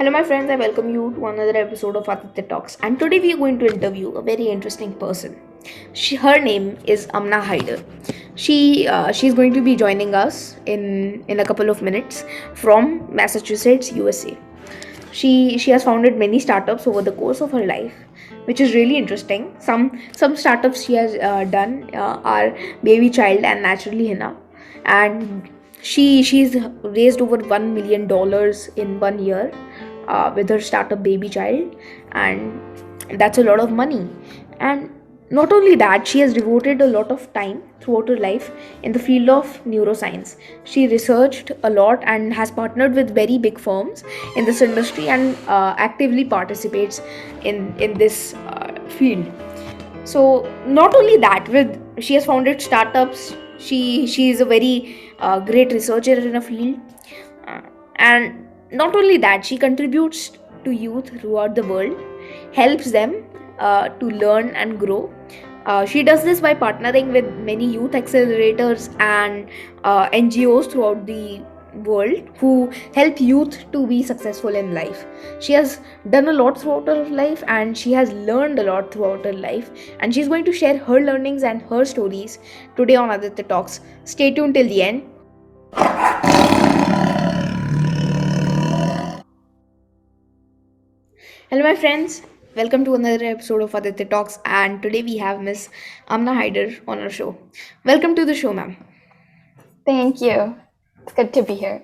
Hello, my friends. I welcome you to another episode of Adhitya Talks. And today we are going to interview a very interesting person. Her name is Amna Hyder. She's going to be joining us in a couple of minutes from Massachusetts, USA. She has founded many startups over the course of her life, which is really interesting. Some startups she has done are BabyChild and Naturally Hina, and she's raised over $1 million in 1 year with her startup BabyChild, and that's a lot of money. And not only that, she has devoted a lot of time throughout her life in the field of neuroscience. She researched a lot and has partnered with very big firms in this industry and actively participates in this field. So not only that, with she has founded startups. She is a very great researcher in a field, and not only that, she contributes to youth throughout the world, helps them to learn and grow. She does this by partnering with many youth accelerators and NGOs throughout the world who help youth to be successful in life. She has done a lot throughout her life, and she has learned a lot throughout her life, and she's going to share her learnings and her stories today on Aditya Talks. Stay tuned till the end. Hello, my friends. Welcome to another episode of Aditya Talks, and today we have Miss Amna Hyder on our show. Welcome to the show, ma'am. Thank you. It's good to be here.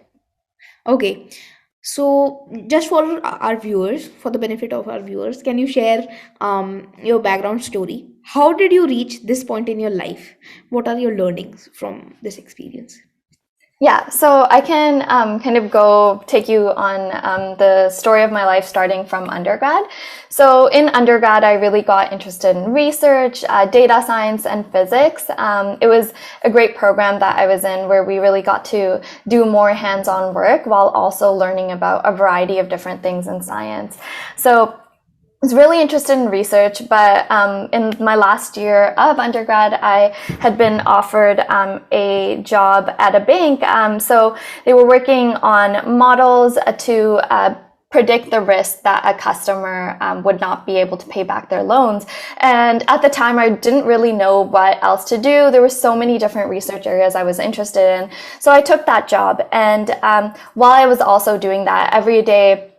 Okay, so just for our viewers, for the benefit of our viewers, can you share your background story? How did you reach this point in your life? What are your learnings from this experience? Yeah, so I can kind of go take you on the story of my life starting from undergrad. So in undergrad, I really got interested in research, data science, and physics. It was a great program that I was in where we really got to do more hands-on work while also learning about a variety of different things in science. So I was really interested in research, but in my last year of undergrad, I had been offered a job at a bank. So they were working on models to predict the risk that a customer would not be able to pay back their loans. And at the time, I didn't really know what else to do. There were so many different research areas I was interested in. So I took that job. And while I was also doing that, every day,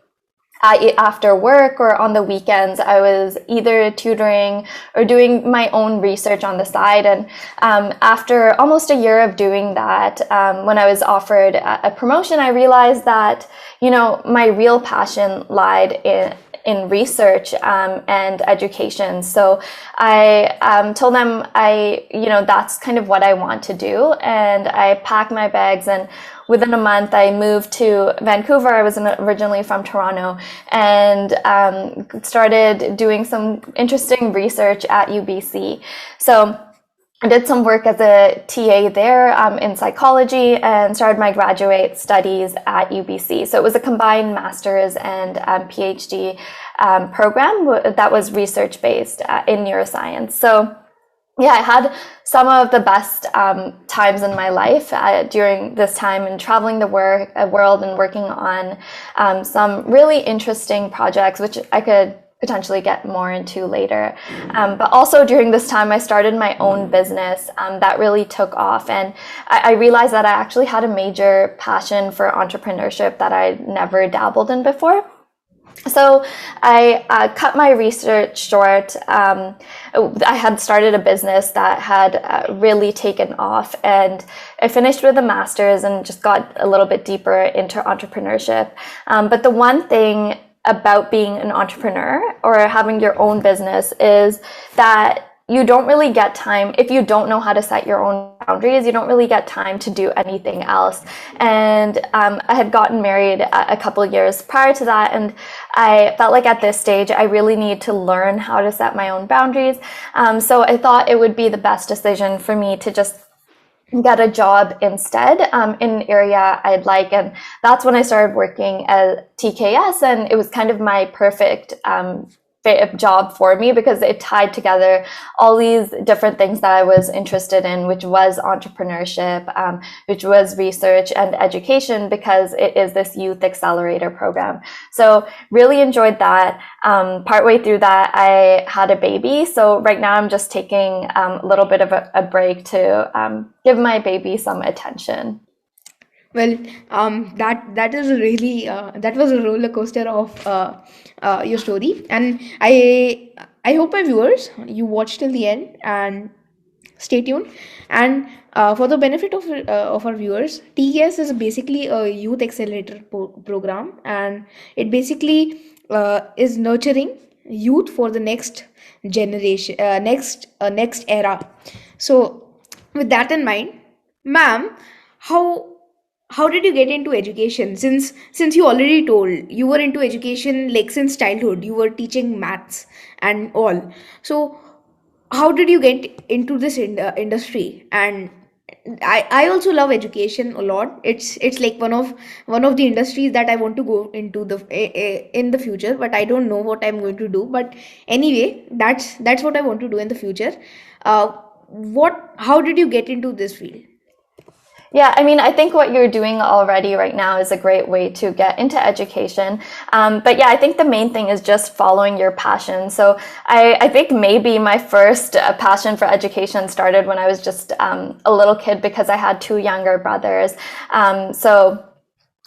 after work or on the weekends, I was either tutoring or doing my own research on the side. And after almost a year of doing that, when I was offered a promotion, I realized that, my real passion lied in research and education. So I told them that's kind of what I want to do. And I packed my bags, and within a month, I moved to Vancouver. I was originally from Toronto, and started doing some interesting research at UBC. So I did some work as a TA there in psychology and started my graduate studies at UBC. So it was a combined master's and PhD program that was research-based in neuroscience. So yeah, I had some of the best times in my life during this time, and traveling the world and working on some really interesting projects, which I could potentially get more into later. But also during this time, I started my own business that really took off. And I realized that I actually had a major passion for entrepreneurship that I'd never dabbled in before. So I cut my research short. I had started a business that had really taken off, and I finished with a master's and just got a little bit deeper into entrepreneurship. But the one thing about being an entrepreneur or having your own business is that you don't really get time. If you don't know how to set your own boundaries, you don't really get time to do anything else. And I had gotten married a couple of years prior to that, and I felt like at this stage, I really need to learn how to set my own boundaries. So I thought it would be the best decision for me to just get a job instead in an area I'd like. And that's when I started working at TKS, and it was kind of my perfect job for me, because it tied together all these different things that I was interested in, which was entrepreneurship, which was research and education, because it is this youth accelerator program. So really enjoyed that. Partway through that, I had a baby. So right now I'm just taking a little bit of a break to give my baby some attention. Well, that is really that was a roller coaster of your story, and I hope my viewers you watch till the end and stay tuned. And for the benefit of our viewers, TES is basically a youth accelerator program, and it basically is nurturing youth for the next generation, next era. So, with that in mind, ma'am, how how did you get into education? Since you already told you were into education like since childhood, you were teaching maths and all. So how did you get into this industry? And I also love education a lot. It's like one of the industries that I want to go into in the future, but I don't know what I'm going to do. But anyway, that's what I want to do in the future. uh what how did you get into this field? Yeah, I mean, I think what you're doing already right now is a great way to get into education. But yeah, I think the main thing is just following your passion. So I think maybe my first passion for education started when I was just a little kid, because I had two younger brothers. So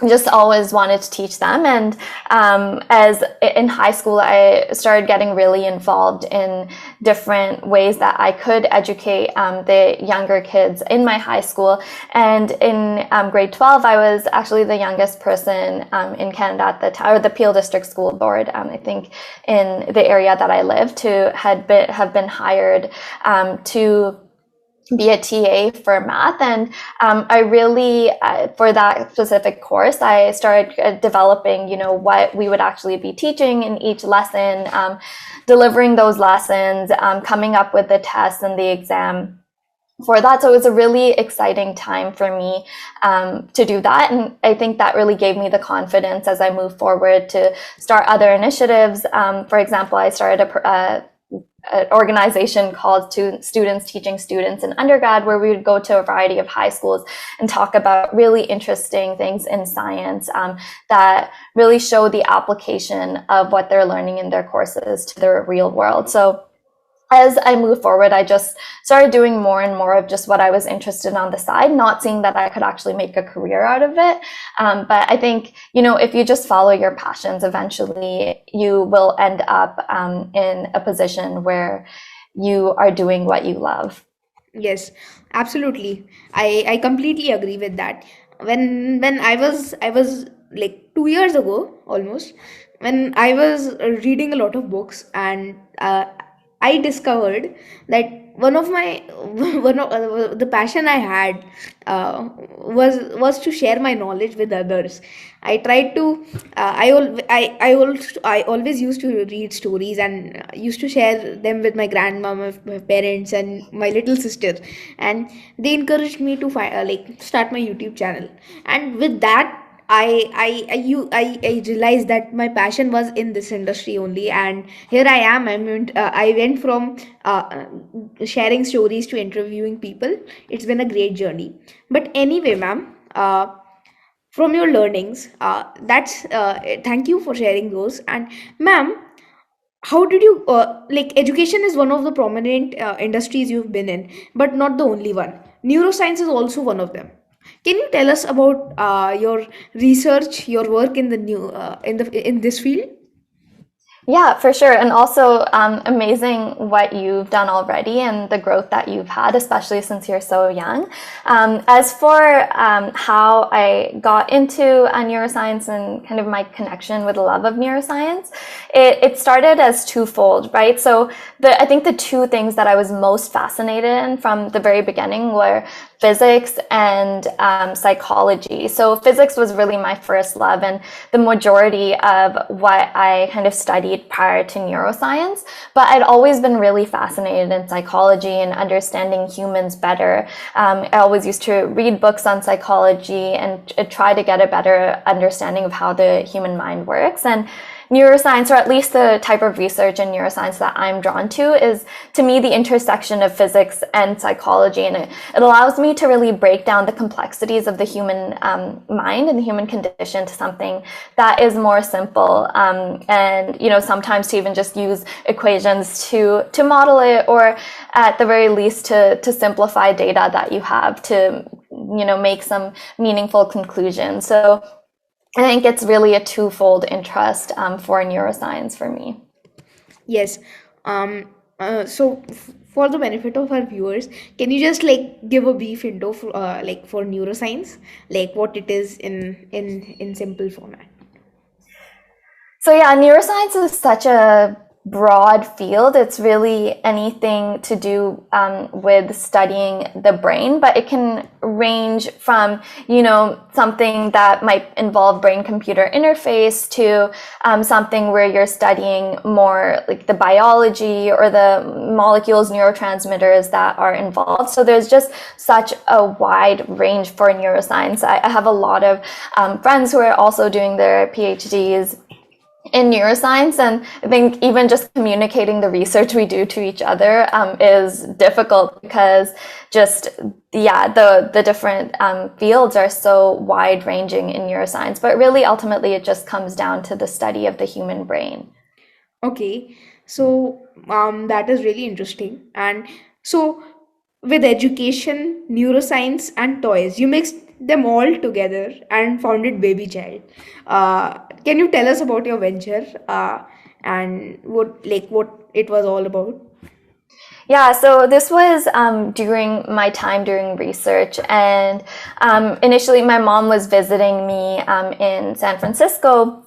just always wanted to teach them. And as in high school, I started getting really involved in different ways that I could educate the younger kids in my high school. And in grade 12, I was actually the youngest person in Canada at the time, or the Peel District School Board, I think, in the area that I lived, to have been hired to be a TA for math. And I really, for that specific course, I started developing, what we would actually be teaching in each lesson, delivering those lessons, coming up with the test and the exam for that. So it was a really exciting time for me to do that. And I think that really gave me the confidence as I move forward to start other initiatives. For example, I started an organization called Students Teaching Students in Undergrad, where we would go to a variety of high schools and talk about really interesting things in science that really show the application of what they're learning in their courses to the real world. So as I moved forward, I just started doing more and more of just what I was interested in on the side, not seeing that I could actually make a career out of it. But I think, if you just follow your passions, eventually you will end up in a position where you are doing what you love. Yes, absolutely. I completely agree with that. When I was like 2 years ago almost, when I was reading a lot of books, and I discovered that one of my one of the passion I had was to share my knowledge with others. I tried to I always used to read stories and used to share them with my grandma, my parents, and my little sister, and they encouraged me to like start my YouTube channel. And with that, I realized that my passion was in this industry only, and here I am. I went from sharing stories to interviewing people. It's been a great journey. But anyway, ma'am, from your learnings, that's thank you for sharing those. And ma'am, how did you like education is one of the prominent industries you've been in, but not the only one. Neuroscience is also one of them. Can you tell us about your research, your work in the new in this field? Yeah, for sure. And also amazing what you've done already and the growth that you've had, especially since you're so young. As for how I got into neuroscience and kind of my connection with the love of neuroscience, it started as twofold, right? So I think the two things that I was most fascinated in from the very beginning were physics and psychology. So physics was really my first love, and the majority of what I kind of studied prior to neuroscience. But I'd always been really fascinated in psychology and understanding humans better. I always used to read books on psychology and try to get a better understanding of how the human mind works. And neuroscience, or at least the type of research in neuroscience that I'm drawn to, is, to me, the intersection of physics and psychology. And it allows me to really break down the complexities of the human mind and the human condition to something that is more simple. And, sometimes to even just use equations to model it, or at the very least to simplify data that you have to, make some meaningful conclusions. So I think it's really a twofold interest for neuroscience for me. Yes. So for the benefit of our viewers, can you just give a brief intro for neuroscience, like what it is in simple format? So yeah, neuroscience is such a broad field. It's really anything to do with studying the brain, but it can range from, something that might involve brain-computer interface to something where you're studying more like the biology or the molecules, neurotransmitters that are involved. So there's just such a wide range for neuroscience. I have a lot of friends who are also doing their PhDs in neuroscience, and I think even just communicating the research we do to each other is difficult, because the different fields are so wide ranging in neuroscience. But really, ultimately, it just comes down to the study of the human brain. Okay, so that is really interesting. And so with education, neuroscience, and toys, you mixed them all together and founded BabyChild. Can you tell us about your venture and what it was all about? Yeah, so this was during my time doing research, and initially my mom was visiting me in San Francisco,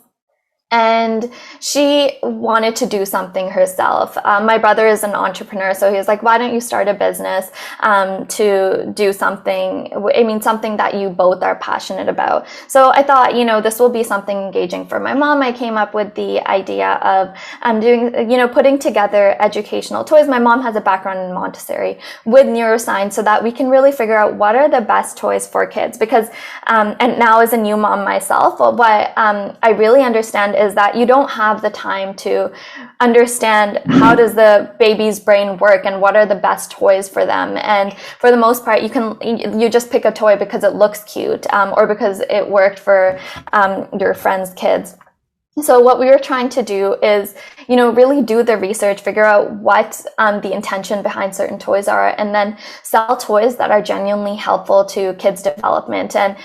and she wanted to do something herself. My brother is an entrepreneur, so he was like, why don't you start a business to do something, something that you both are passionate about. So I thought, this will be something engaging for my mom. I came up with the idea of putting together educational toys. My mom has a background in Montessori with neuroscience, so that we can really figure out what are the best toys for kids. Because, and now as a new mom myself, what I really understand is that you don't have the time to understand how does the baby's brain work and what are the best toys for them. And for the most part, you just pick a toy because it looks cute or because it worked for your friend's kids. So what we were trying to do is, really do the research, figure out what the intention behind certain toys are, and then sell toys that are genuinely helpful to kids' development. And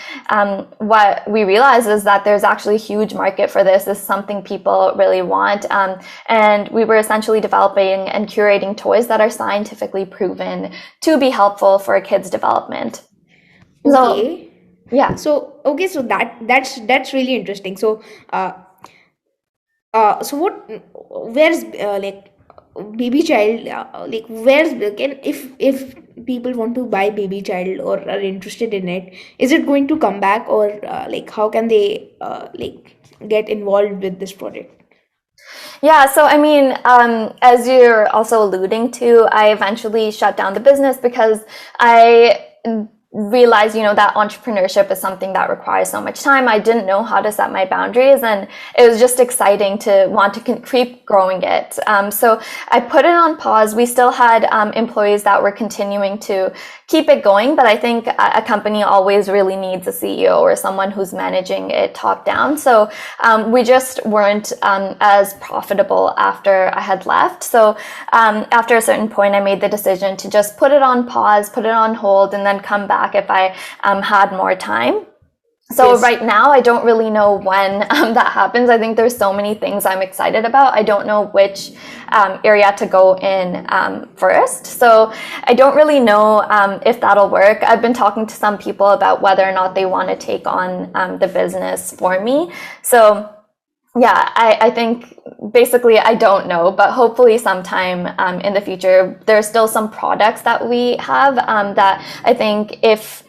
what we realized is that there's actually a huge market for this. This is something people really want. And we were essentially developing and curating toys that are scientifically proven to be helpful for a kid's development. Okay. So, yeah. So that's really interesting. So where's BabyChild? If people want to buy BabyChild or are interested in it, is it going to come back, or how can they get involved with this project? Yeah, so as you're also alluding to, I eventually shut down the business because I realized, that entrepreneurship is something that requires so much time. I didn't know how to set my boundaries, and it was just exciting to want to keep growing it. So I put it on pause. We still had employees that were continuing to keep it going, but I think a company always really needs a CEO or someone who's managing it top down. So we just weren't as profitable after I had left. So after a certain point, I made the decision to just put it on pause, put it on hold, and then come back if I had more time. So yes. Right now, I don't really know when that happens. I think there's so many things I'm excited about. I don't know which area to go in first. So I don't really know if that'll work. I've been talking to some people about whether or not they want to take on the business for me. So yeah, I think basically I don't know, but hopefully sometime in the future. There's still some products that we have that I think if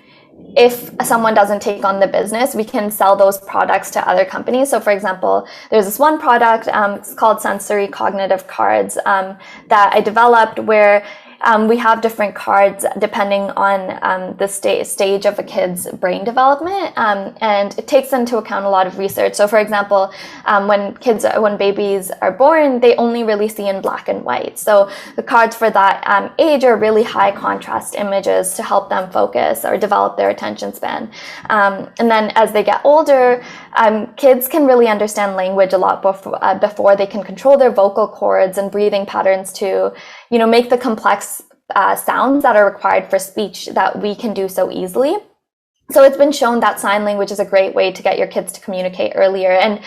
someone doesn't take on the business, we can sell those products to other companies. So for example, there's this one product, it's called sensory cognitive cards that I developed, where we have different cards depending on the stage of a kid's brain development, and it takes into account a lot of research. So for example, when babies are born, they only really see in black and white. So the cards for that age are really high contrast images to help them focus or develop their attention span. And then as they get older, kids can really understand language a lot before they can control their vocal cords and breathing patterns to, make the complex sounds that are required for speech that we can do so easily. So it's been shown that sign language is a great way to get your kids to communicate earlier. And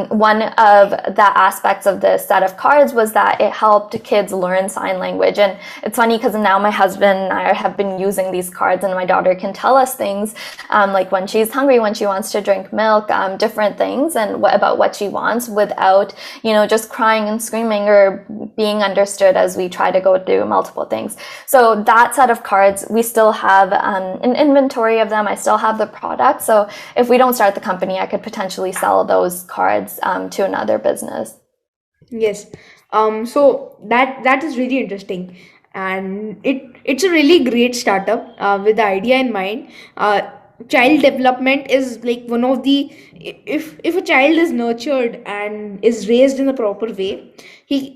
one of the aspects of this set of cards was that it helped kids learn sign language. And it's funny because now my husband and I have been using these cards, and my daughter can tell us things like when she's hungry, when she wants to drink milk, different things, and about what she wants without, just crying and screaming or being understood as we try to go do multiple things. So that set of cards, we still have an inventory of them. I still have the product. So if we don't start the company, I could potentially sell those cards to another business. Yes. So that is really interesting, and it's a really great startup with the idea in mind. Child development is like one of the, if a child is nurtured and is raised in a proper way, like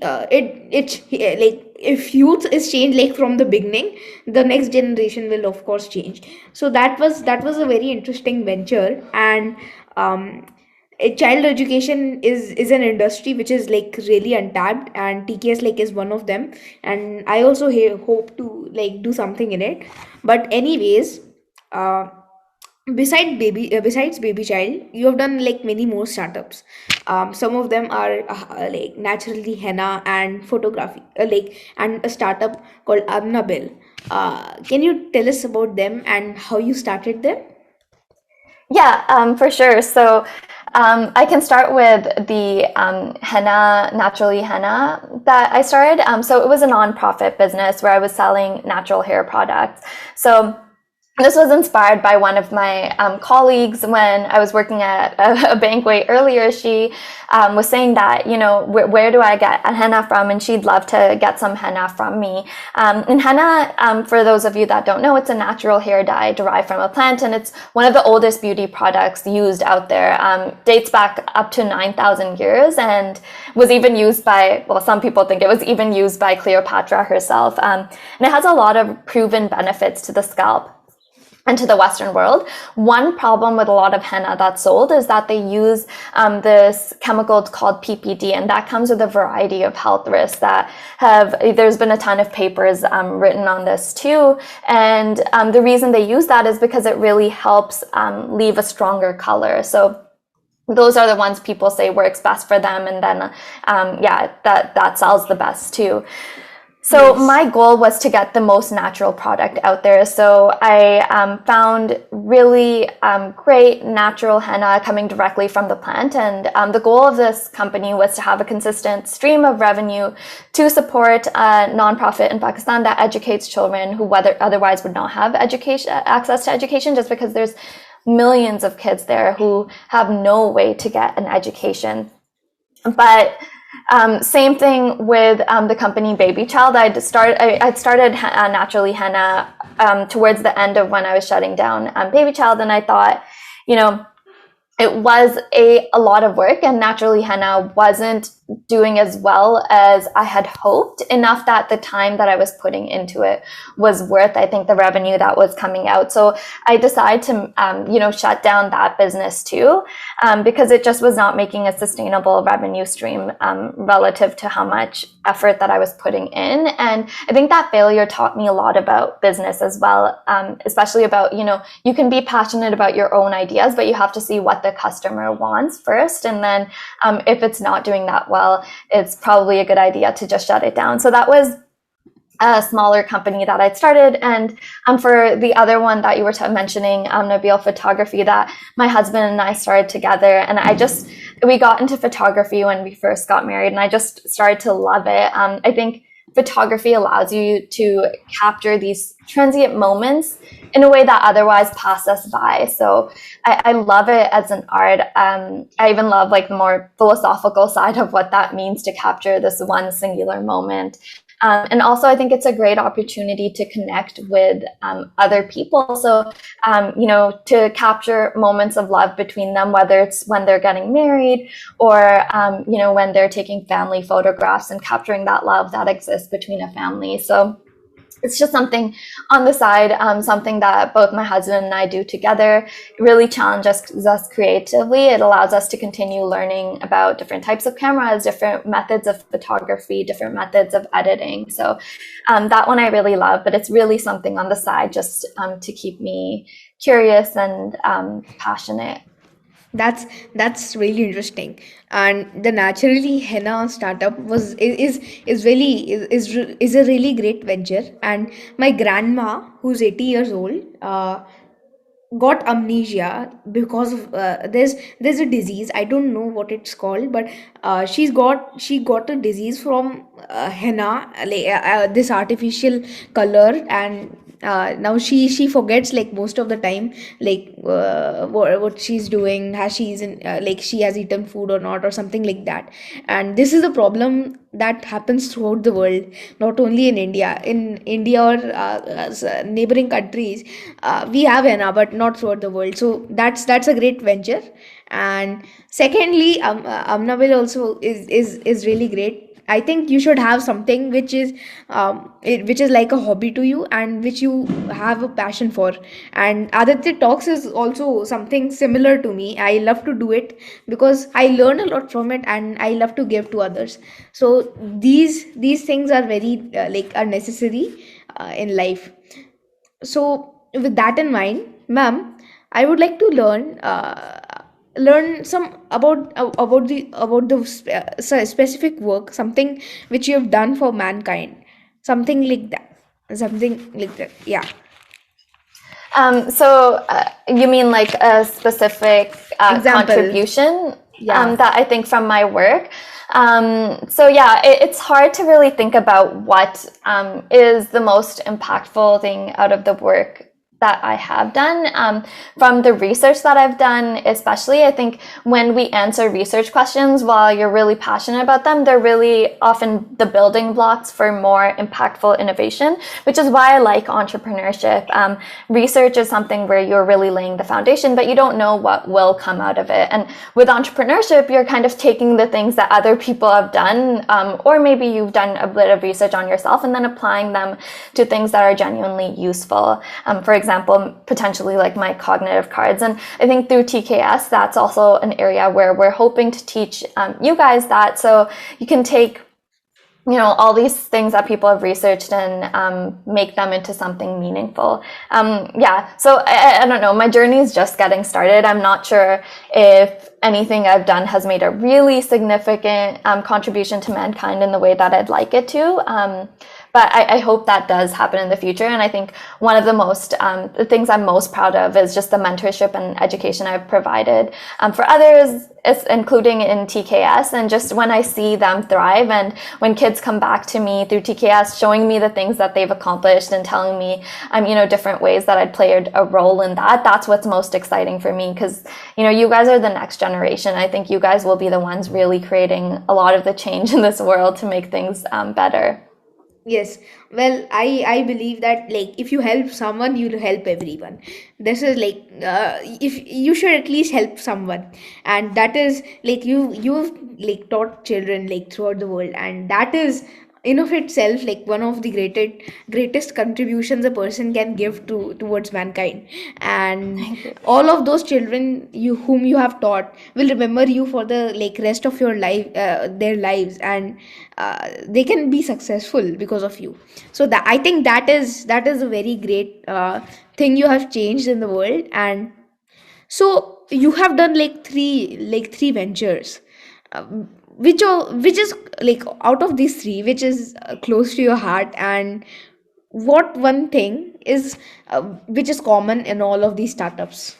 if youth is changed like from the beginning, the next generation will of course change. So that was a very interesting venture. And child education is an industry which is like really untapped, and TKS like is one of them, and I also hope to like do something in it. But anyways, uh besides BabyChild, you have done like many more startups. Some of them are like naturally henna and photography, and a startup called Amna. Can you tell us about them and how you started them? Yeah, for sure. So I can start with the naturally henna that I started. So it was a nonprofit business where I was selling natural hair products. So this was inspired by one of my colleagues when I was working at a banquet earlier. She was saying that, where do I get a henna from? And she'd love to get some henna from me. And henna, for those of you that don't know, it's a natural hair dye derived from a plant, and it's one of the oldest beauty products used out there. Dates back up to 9,000 years and was even used by, well, some people think it was even used by Cleopatra herself. And it has a lot of proven benefits to the scalp and to the Western world. One problem with a lot of henna that's sold is that they use this chemical called PPD, and that comes with a variety of health risks there's been a ton of papers written on this too. And the reason they use that is because it really helps leave a stronger color. So those are the ones people say works best for them. And then, that sells the best too. So my goal was to get the most natural product out there. So I found really great natural henna coming directly from the plant. And the goal of this company was to have a consistent stream of revenue to support a nonprofit in Pakistan that educates children who otherwise would not have access to education, just because there's millions of kids there who have no way to get an education. But same thing with the company BabyChild. I'd started naturally henna towards the end of when I was shutting down BabyChild, and I thought, it was a lot of work, and naturally henna wasn't doing as well as I had hoped, enough that the time that I was putting into it was worth, I think, the revenue that was coming out. So I decided to, shut down that business too, because it just was not making a sustainable revenue stream relative to how much effort that I was putting in. And I think that failure taught me a lot about business as well, especially about, you can be passionate about your own ideas, but you have to see what the customer wants first. And then if it's not doing that well, it's probably a good idea to just shut it down. So that was a smaller company that I'd started. And for the other one that you were mentioning, Nabil Photography, that my husband and I started together. And we got into photography when we first got married, and I just started to love it. I think photography allows you to capture these transient moments in a way that otherwise pass us by. So I love it as an art. I even love the more philosophical side of what that means to capture this one singular moment. And also, I think it's a great opportunity to connect with other people. So, to capture moments of love between them, whether it's when they're getting married or, when they're taking family photographs and capturing that love that exists between a family. So, it's just something on the side, something that both my husband and I do together. It really challenges us creatively. It allows us to continue learning about different types of cameras, different methods of photography, different methods of editing. So that one I really love, but it's really something on the side just to keep me curious and passionate. That's really interesting. And the naturally henna startup is really is a really great venture. And my grandma, who's 80 years old, got amnesia because of there's a disease. I don't know what it's called, but she got a disease from henna, like, this artificial color. And now she forgets, like, most of the time, like, what she's doing, has she's in, like, she has eaten food or not, or something like that. And this is a problem that happens throughout the world, not only in India or neighboring countries. We have henna, but not throughout the world. So that's a great venture. And secondly, Amna will also is really great. I think you should have something which is which is like a hobby to you, and which you have a passion for. And Aditya Talks is also something similar to me. I love to do it because I learn a lot from it, and I love to give to others. So these things are very like, are necessary in life. So with that in mind, ma'am, I would like to learn some about the specific work, something which you have done for mankind, something like that, yeah. You mean like a specific Example. contribution Yeah. that I think from my work? It's hard to really think about what is the most impactful thing out of the work that I have done. From the research that I've done, especially, I think when we answer research questions, while you're really passionate about them, they're really often the building blocks for more impactful innovation, which is why I like entrepreneurship. Research is something where you're really laying the foundation, but you don't know what will come out of it. And with entrepreneurship, you're kind of taking the things that other people have done, or maybe you've done a bit of research on yourself, and then applying them to things that are genuinely useful. For example, potentially like my cognitive cards. And I think through TKS, that's also an area where we're hoping to teach you guys that, so you can take all these things that people have researched and make them into something meaningful. So I don't know, my journey is just getting started. I'm not sure if anything I've done has made a really significant contribution to mankind in the way that I'd like it to. But I hope that does happen in the future. And I think one of the things I'm most proud of is just the mentorship and education I've provided for others, including in TKS. And just when I see them thrive, and when kids come back to me through TKS, showing me the things that they've accomplished and telling me, different ways that I'd played a role in that, that's what's most exciting for me. Because, you guys are the next generation. I think you guys will be the ones really creating a lot of the change in this world to make things better. Yes. Well, I believe that, like, if you help someone, you'll help everyone. This is like, if you should at least help someone, and that is like, you've like taught children, like, throughout the world, and that is in of itself, like, one of the greatest contributions a person can give towards mankind. And all of those children whom you have taught will remember you for the, like, rest of your life, their lives. And they can be successful because of you. So that, I think, that is a very great thing you have changed in the world. And so you have done like three ventures. Which is, like, out of these three, which is close to your heart? And what one thing is which is common in all of these startups?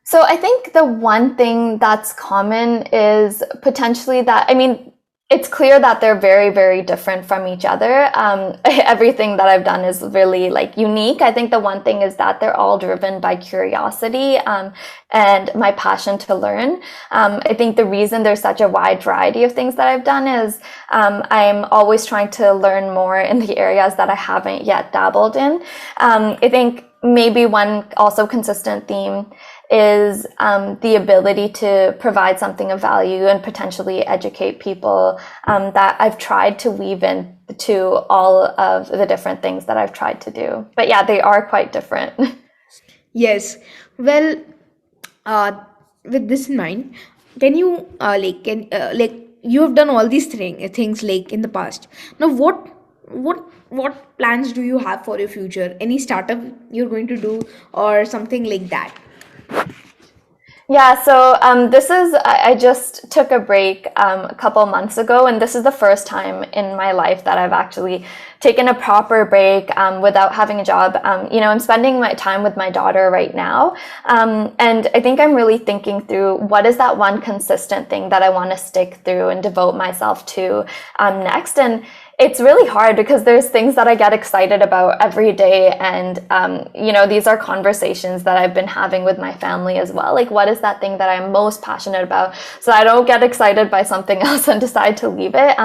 So I think the one thing that's common is potentially that, it's clear that they're very, very different from each other. Everything that I've done is really like unique. I think the one thing is that they're all driven by curiosity and my passion to learn. I think the reason there's such a wide variety of things that I've done is I'm always trying to learn more in the areas that I haven't yet dabbled in. I think maybe one also consistent theme is the ability to provide something of value and potentially educate people that I've tried to weave into all of the different things that I've tried to do. But yeah, they are quite different. Yes. Well, with this in mind, can you like you have done all these things like in the past. Now, what plans do you have for your future? Any startup you're going to do or something like that? Yeah, so this is, I just took a break a couple months ago, and this is the first time in my life that I've actually taken a proper break without having a job. I'm spending my time with my daughter right now, and I think I'm really thinking through what is that one consistent thing that I want to stick through and devote myself to next. And it's really hard because there's things that I get excited about every day. And, these are conversations that I've been having with my family as well. Like, what is that thing that I'm most passionate about? So I don't get excited by something else and decide to leave it.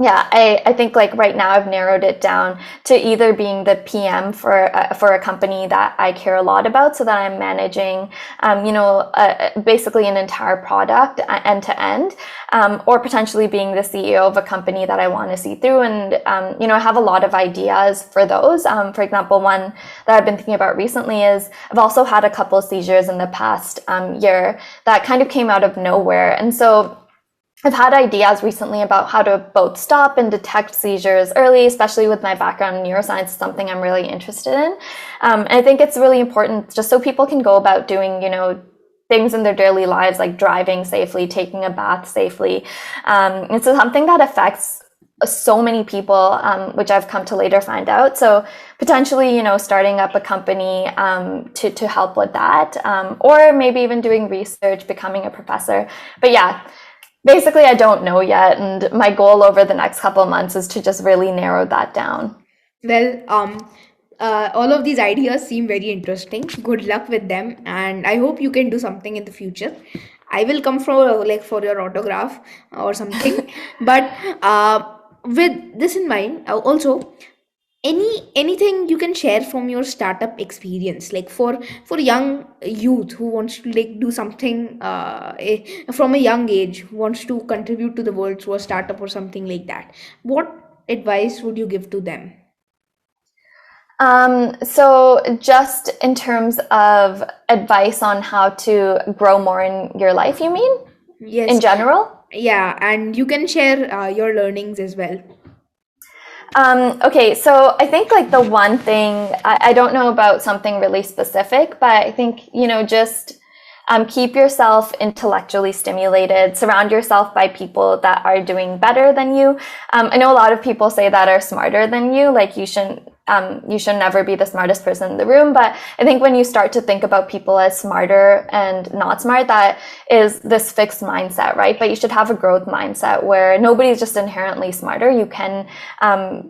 Yeah, I think like right now I've narrowed it down to either being the PM for a company that I care a lot about, so that I'm managing, basically an entire product end to end, or potentially being the CEO of a company that I want to see through. And, I have a lot of ideas for those. For example, one that I've been thinking about recently is I've also had a couple seizures in the past year that kind of came out of nowhere. And so I've had ideas recently about how to both stop and detect seizures early, especially with my background in neuroscience, something I'm really interested in. And I think it's really important just so people can go about doing, things in their daily lives, like driving safely, taking a bath safely. It's something that affects so many people, which I've come to later find out. So potentially, starting up a company to help with that, or maybe even doing research, becoming a professor. But yeah, basically, I don't know yet, and my goal over the next couple of months is to just really narrow that down. Well, all of these ideas seem very interesting. Good luck with them, and I hope you can do something in the future. I will come for your autograph or something. But with this in mind, also anything you can share from your startup experience, like for young youth who wants to like do something from a young age, who wants to contribute to the world through a startup or something like that. What advice would you give to them? So just in terms of advice on how to grow more in your life, you mean? Yes. In general? Yeah, and you can share your learnings as well. Okay, so I think like the one thing, I don't know about something really specific, but I think, just keep yourself intellectually stimulated, surround yourself by people that are doing better than you. I know a lot of people say that are smarter than you, like you should never be the smartest person in the room. But I think when you start to think about people as smarter and not smart, that is this fixed mindset, right? But you should have a growth mindset where nobody's just inherently smarter. You can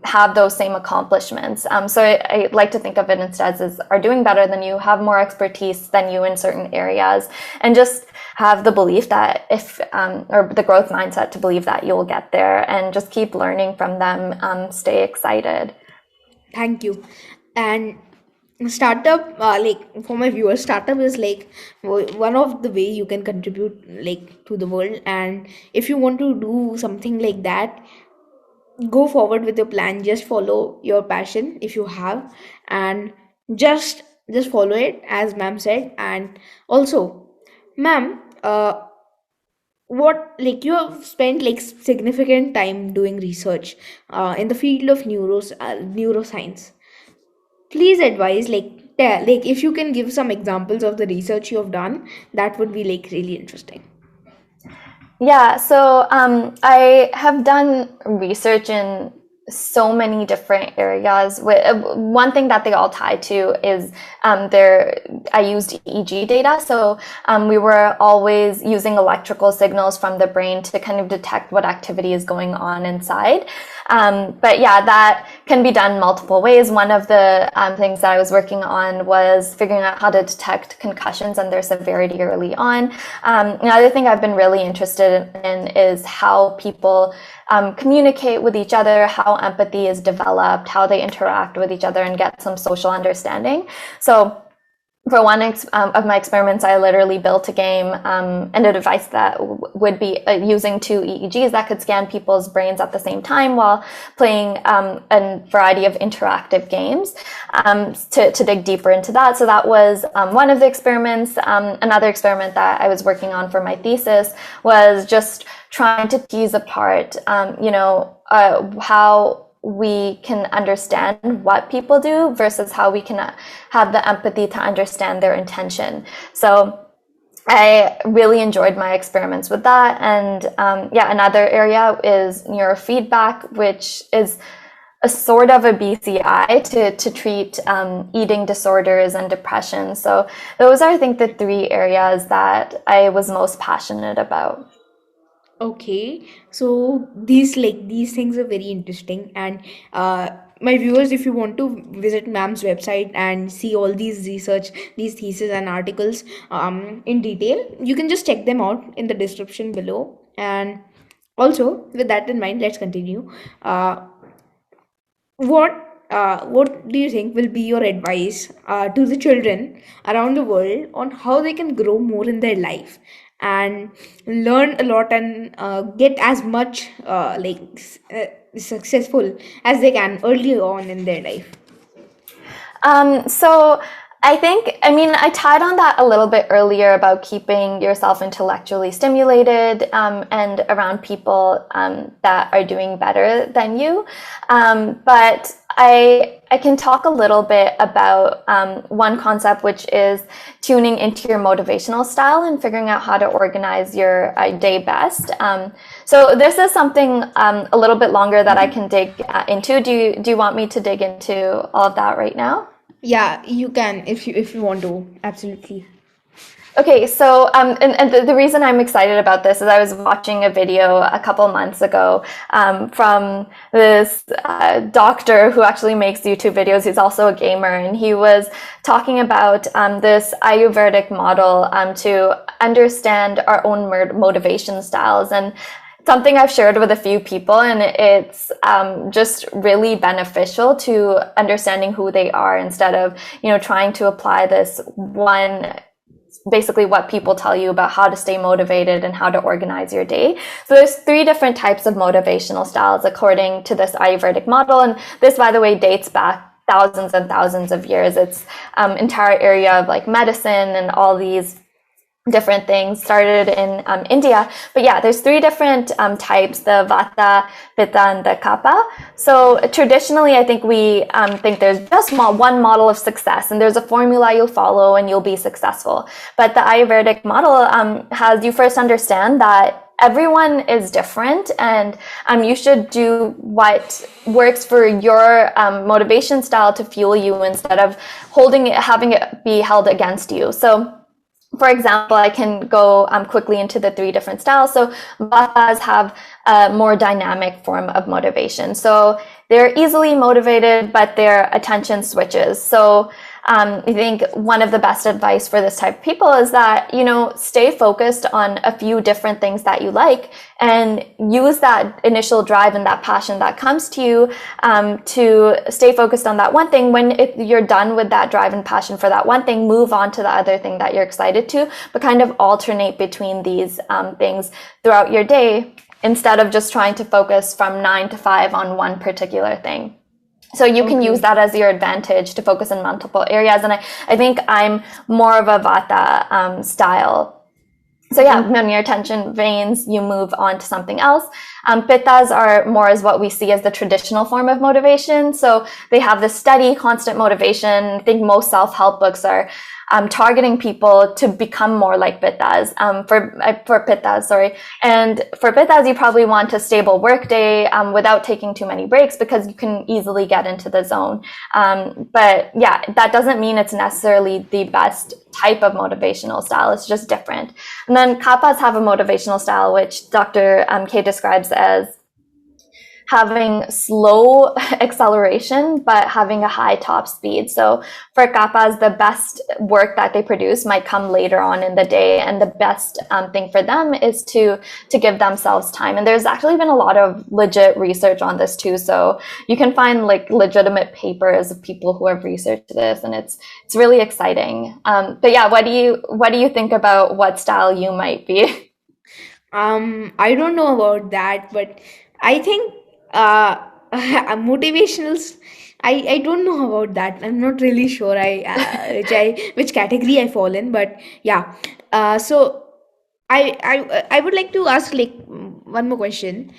have those same accomplishments. So I like to think of it instead as are doing better than you, have more expertise than you in certain areas, and just have the belief that or the growth mindset to believe that you'll get there, and just keep learning from them, stay excited. Thank you. And startup, like for my viewers, startup is like one of the way you can contribute like to the world. And if you want to do something like that, go forward with your plan. Just follow your passion if you have, and just follow it as ma'am said. And also, ma'am, what like you have spent like significant time doing research in the field of neuroscience. Please advise, like if you can give some examples of the research you have done, that would be like really interesting. Yeah, so I have done research in so many different areas. One thing that they all tie to is I used EEG data. So we were always using electrical signals from the brain to kind of detect what activity is going on inside. But yeah, that can be done multiple ways. One of the things that I was working on was figuring out how to detect concussions and their severity early on. Another thing I've been really interested in is how people communicate with each other, how empathy is developed, how they interact with each other and get some social understanding. So for one of my experiments, I literally built a game and a device that would be using two EEGs that could scan people's brains at the same time while playing a variety of interactive games to dig deeper into that. So that was one of the experiments. Another experiment that I was working on for my thesis was just trying to tease apart, how we can understand what people do versus how we can have the empathy to understand their intention. So I really enjoyed my experiments with that. And another area is neurofeedback, which is a sort of a BCI to treat eating disorders and depression. So those are, I think, the three areas that I was most passionate about. Okay, so these things are very interesting, and my viewers, if you want to visit ma'am's website and see all these research, these theses and articles in detail, you can just check them out in the description below. And also, with that in mind, let's continue. Uh, what do you think will be your advice to the children around the world on how they can grow more in their life and learn a lot and get as much successful as they can early on in their life? So I tied on that a little bit earlier about keeping yourself intellectually stimulated and around people that are doing better than you. But I can talk a little bit about one concept, which is tuning into your motivational style and figuring out how to organize your day best. So this is something a little bit longer that I can dig into. Do you want me to dig into all of that right now? Yeah, you can if you want to. Absolutely. Okay, so and the reason I'm excited about this is I was watching a video a couple months ago from this doctor who actually makes YouTube videos. He's also a gamer, and he was talking about this Ayurvedic model to understand our own motivation styles. And something I've shared with a few people, and it's just really beneficial to understanding who they are instead of, trying to apply this one, basically what people tell you about how to stay motivated and how to organize your day. So there's 3 different types of motivational styles according to this Ayurvedic model. And this, by the way, dates back thousands and thousands of years. It's entire area of like medicine and all these different things started in India. But yeah, there's 3 different types, the Vata, Pitta, and the Kapha. So traditionally, I think we think there's just one model of success, and there's a formula you'll follow and you'll be successful. But the Ayurvedic model has you first understand that everyone is different, and you should do what works for your motivation style to fuel you instead of having it be held against you. So for example, I can go quickly into the 3 different styles. So Vatas have a more dynamic form of motivation. So they're easily motivated, but their attention switches. So I think one of the best advice for this type of people is that, stay focused on a few different things that you like and use that initial drive and that passion that comes to you to stay focused on that one thing. When you're done with that drive and passion for that one thing, move on to the other thing that you're excited to, but kind of alternate between these things throughout your day instead of just trying to focus from 9 to 5 on one particular thing. So you can use that as your advantage to focus in multiple areas. And I think I'm more of a Vata style. So yeah, when your attention wanes, you move on to something else. Pittas are more as what we see as the traditional form of motivation. So they have this steady, constant motivation. I think most self-help books are targeting people to become more like Pittas. For Pittas, sorry. And for Pittas, you probably want a stable workday without taking too many breaks, because you can easily get into the zone. But yeah, that doesn't mean it's necessarily the best type of motivational style. It's just different. And then Kappas have a motivational style, which Dr. K describes as having slow acceleration, but having a high top speed. So for Kappas, the best work that they produce might come later on in the day. And the best thing for them is to give themselves time. And there's actually been a lot of legit research on this too. So you can find like legitimate papers of people who have researched this, and it's really exciting. But yeah, what do you think about what style you might be? I don't know about that, but I think motivationals. I don't know about that. I'm not really sure. Which category I fall in, but yeah. So I would like to ask like one more question.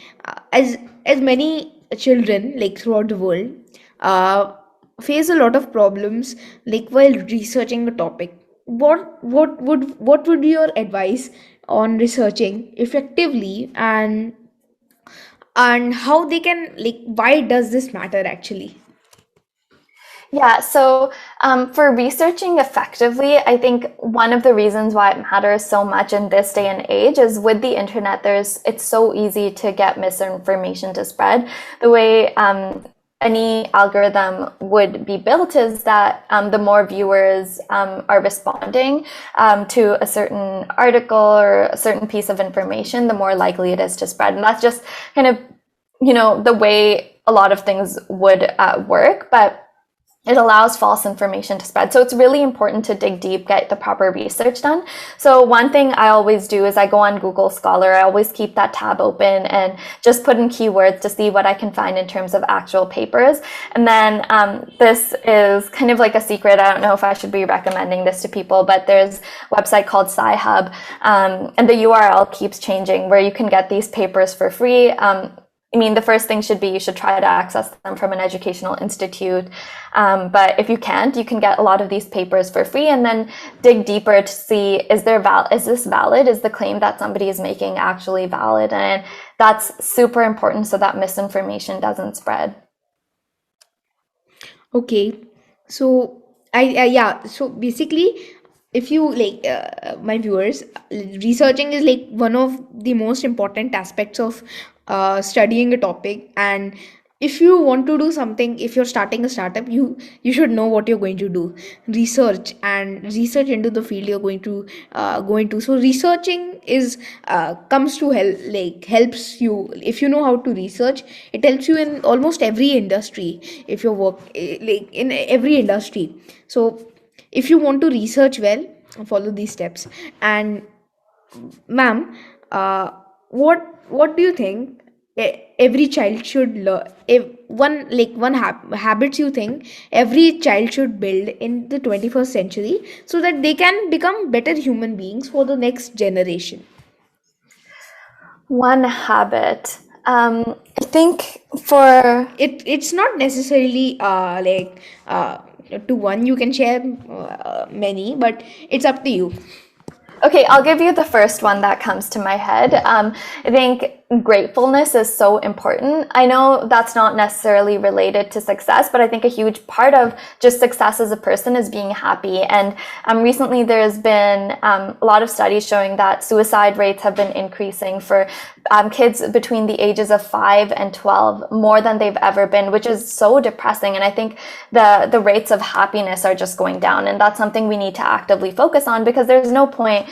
As many children like throughout the world uh, face a lot of problems like while researching a topic. What would be your advice on researching effectively, and how they can, like, why does this matter actually? Yeah, so for researching effectively, I think one of the reasons why it matters so much in this day and age is with the internet, it's so easy to get misinformation to spread. The way any algorithm would be built is that the more viewers are responding to a certain article or a certain piece of information, the more likely it is to spread. And that's just kind of, the way a lot of things would work, but it allows false information to spread. So it's really important to dig deep, get the proper research done. So one thing I always do is I go on Google Scholar. I always keep that tab open and just put in keywords to see what I can find in terms of actual papers. And then this is kind of like a secret. I don't know if I should be recommending this to people, but there's a website called SciHub, and the URL keeps changing, where you can get these papers for free. The first thing should be you should try to access them from an educational institute. But if you can't, you can get a lot of these papers for free and then dig deeper to see, is this valid? Is the claim that somebody is making actually valid? And that's super important so that misinformation doesn't spread. Okay, so yeah, so basically, if you like, my viewers, researching is like one of the most important aspects of studying a topic. And if you want to do something, if you're starting a startup, you should know what you're going to do. Research into the field you're going to. So researching is comes to help, like helps you. If you know how to research, it helps you in almost every industry. If you work like in every industry. So if you want to research well, follow these steps. And ma'am, uh, what do you think every child should learn? If habits you think every child should build in the 21st century, so that they can become better human beings for the next generation? One habit. I think for It's not necessarily to one. You can share many, but it's up to you. Okay, I'll give you the first one that comes to my head. I think gratefulness is so important. I know that's not necessarily related to success, but I think a huge part of just success as a person is being happy. And recently there's been a lot of studies showing that suicide rates have been increasing for kids between the ages of 5 and 12 more than they've ever been, which is so depressing. And I think the rates of happiness are just going down. And that's something we need to actively focus on, because there's no point,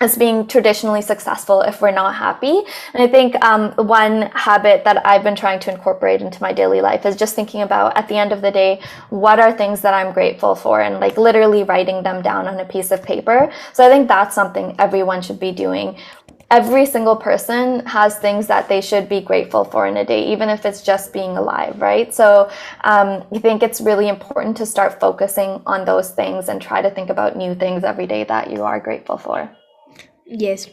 as being traditionally successful if we're not happy. And I think one habit that I've been trying to incorporate into my daily life is just thinking about, at the end of the day, what are things that I'm grateful for, and like literally writing them down on a piece of paper. So I think that's something everyone should be doing. Every single person has things that they should be grateful for in a day, even if it's just being alive, right? So I think it's really important to start focusing on those things and try to think about new things every day that you are grateful for. Yes.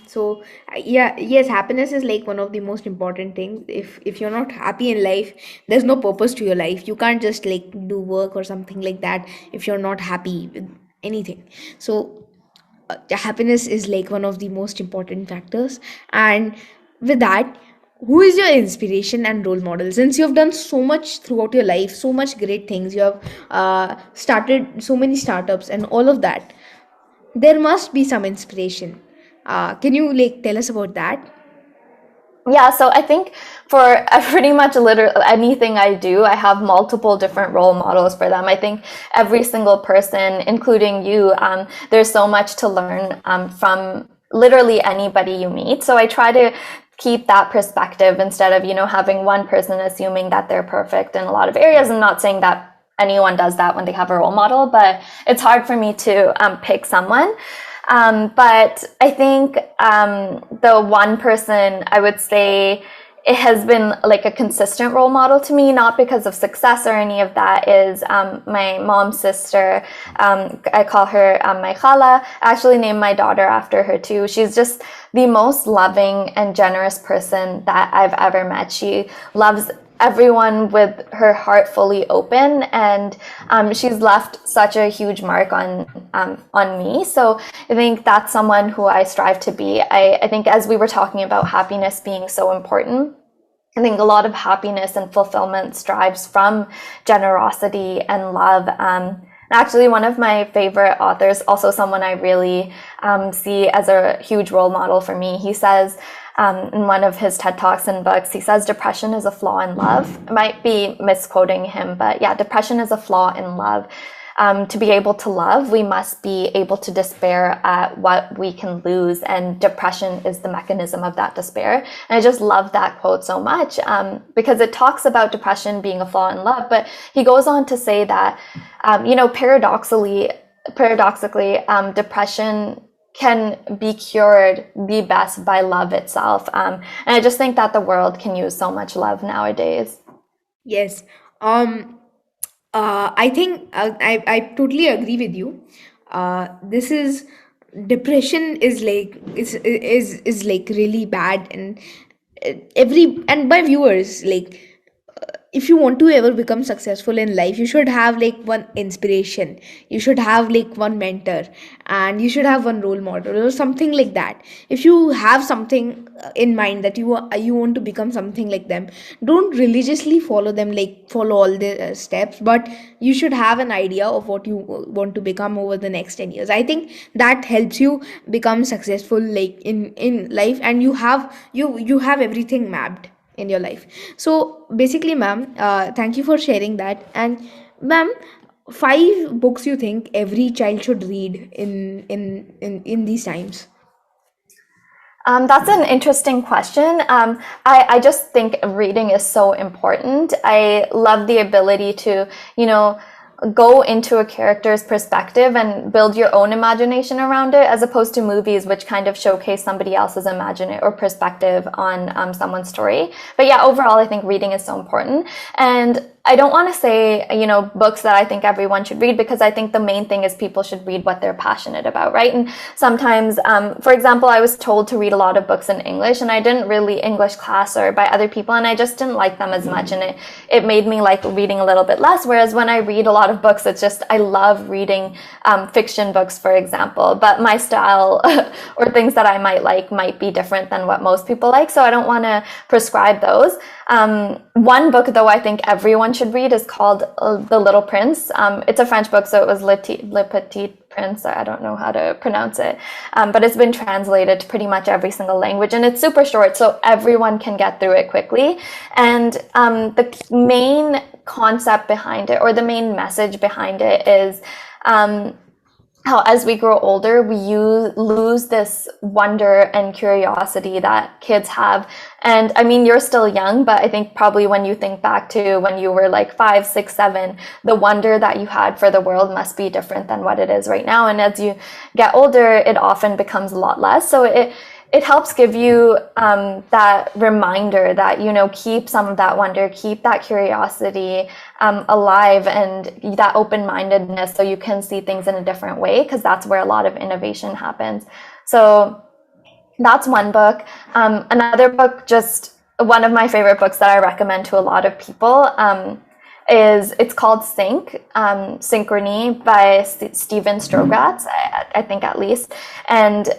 So yeah, yes, happiness is like one of the most important things. If you're not happy in life, there's no purpose to your life. You can't just like do work or something like that if you're not happy with anything. So happiness is like one of the most important factors. And with that, who is your inspiration and role model? Since you have done so much throughout your life, so much great things, you have started so many startups and all of that, there must be some inspiration. Can you like tell us about that? Yeah, so I think for pretty much literally anything I do, I have multiple different role models for them. I think every single person, including you, there's so much to learn from literally anybody you meet. So I try to keep that perspective instead of, having one person assuming that they're perfect in a lot of areas. I'm not saying that anyone does that when they have a role model, but it's hard for me to pick someone. But I think the one person I would say it has been like a consistent role model to me, not because of success or any of that, is my mom's sister. I call her my khala. I actually named my daughter after her too. She's just the most loving and generous person that I've ever met. She loves everyone with her heart fully open, and she's left such a huge mark on me. So I think that's someone who I strive to be. I think as we were talking about happiness being so important, I think a lot of happiness and fulfillment strives from generosity and love. Actually, one of my favorite authors, also someone I really see as a huge role model for me, he says in one of his TED Talks and books, he says depression is a flaw in love. I might be misquoting him, but yeah, depression is a flaw in love. To be able to love, we must be able to despair at what we can lose, and depression is the mechanism of that despair. And I just love that quote so much because it talks about depression being a flaw in love, but he goes on to say that, paradoxically, depression can be cured the best by love itself. And I just think that the world can use so much love nowadays. Yes. I think I totally agree with you. This is depression is like is like really bad, and every and by viewers, like if you want to ever become successful in life, you should have like one inspiration, you should have like one mentor, and you should have one role model or something like that. If you have something in mind that you want to become something like them, don't religiously follow them, like follow all the steps, but you should have an idea of what you want to become over the next 10 years. I think that helps you become successful like in life, and you have everything mapped in your life. So basically, ma'am, thank you for sharing that. And ma'am, 5 books you think every child should read in these times? That's an interesting question. I just think reading is so important. I love the ability to, go into a character's perspective and build your own imagination around it, as opposed to movies, which kind of showcase somebody else's imagination or perspective on someone's story. But yeah, overall, I think reading is so important. And I don't want to say, books that I think everyone should read, because I think the main thing is people should read what they're passionate about, right? And sometimes, for example, I was told to read a lot of books in English, and I didn't really English class or by other people, and I just didn't like them as much, and it made me like reading a little bit less. Whereas when I read a lot of books, it's just, I love reading fiction books, for example, but my style or things that I might like might be different than what most people like, so I don't want to prescribe those. One book, though, I think everyone should read is called The Little Prince. It's a French book, so it was Le Petit Prince. I don't know how to pronounce it, but it's been translated to pretty much every single language, and it's super short, so everyone can get through it quickly. And the main concept behind it, or the main message behind it, is how as we grow older, we lose this wonder and curiosity that kids have. And I mean, you're still young, but I think probably when you think back to when you were like 5, 6, 7, the wonder that you had for the world must be different than what it is right now. And as you get older, it often becomes a lot less. So it helps give you that reminder that, keep some of that wonder, keep that curiosity alive, and that open-mindedness, so you can see things in a different way, because that's where a lot of innovation happens. So that's one book. Another book, just one of my favorite books that I recommend to a lot of people, it's called Sync, Synchrony by Steven Strogatz, I think at least. And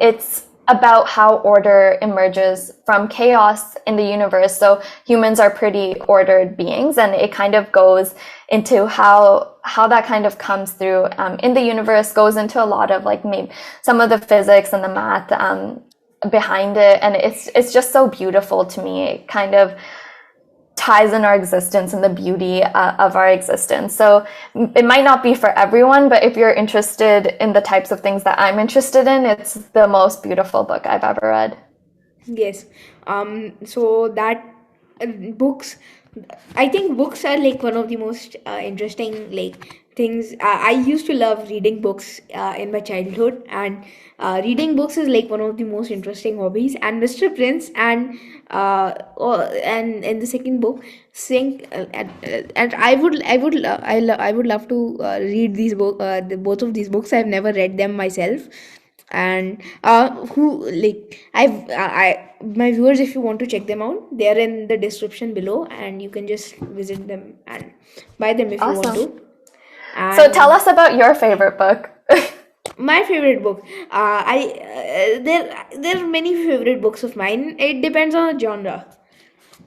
it's about how order emerges from chaos in the universe. So humans are pretty ordered beings, and it kind of goes into how that kind of comes through in the universe, goes into a lot of like maybe some of the physics and the math behind it. And it's just so beautiful to me. It kind of ties in our existence and the beauty of our existence. So it might not be for everyone, but if you're interested in the types of things that I'm interested in, it's the most beautiful book I've ever read. Yes. So that books, I think books are like one of the most interesting like things. I used to love reading books in my childhood, and reading books is like one of the most interesting hobbies. And Mr. Prince and in the second book, Sing, and I would love to read these both of these books. I've never read them myself, and who like I my viewers, if you want to check them out, they are in the description below, and you can just visit them and buy them if you want Awesome. to. So tell And us about your favorite book. my favorite book, there are many favorite books of mine. It depends on the genre.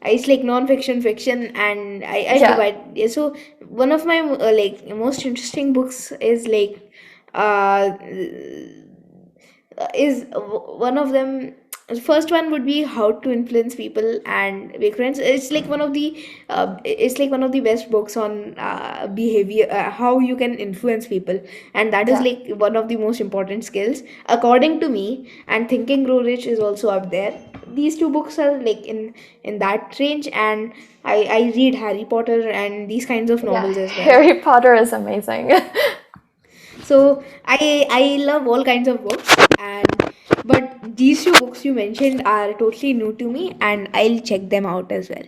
It's like non-fiction, fiction, and I Yeah. divide. Yeah, so one of my like most interesting books is like uh one of them. The first one would be How to Influence People and Make Friends. It's like one of the best books on behavior, how you can influence people, and that is Yeah. like one of the most important skills according to me. And Thinking Grow Rich is also up there. These two books are like in that range, and I read Harry Potter and these kinds of Yeah. novels as well. Harry Potter is amazing. So I love all kinds of books, and but these two books you mentioned are totally new to me, and I'll check them out as well.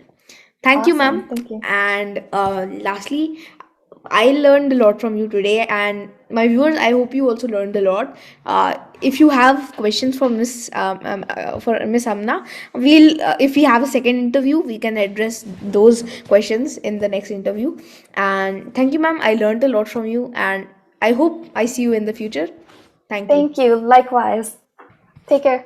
Thank you, Awesome. ma'am. Thank you. And lastly, I learned a lot from you today, and my viewers, I hope you also learned a lot. If you have questions for Miss Amna, if we have a second interview, we can address those questions in the next interview. And thank you, ma'am. I learned a lot from you, and I hope I see you in the future. Thank you. Thank you. Likewise. Take care.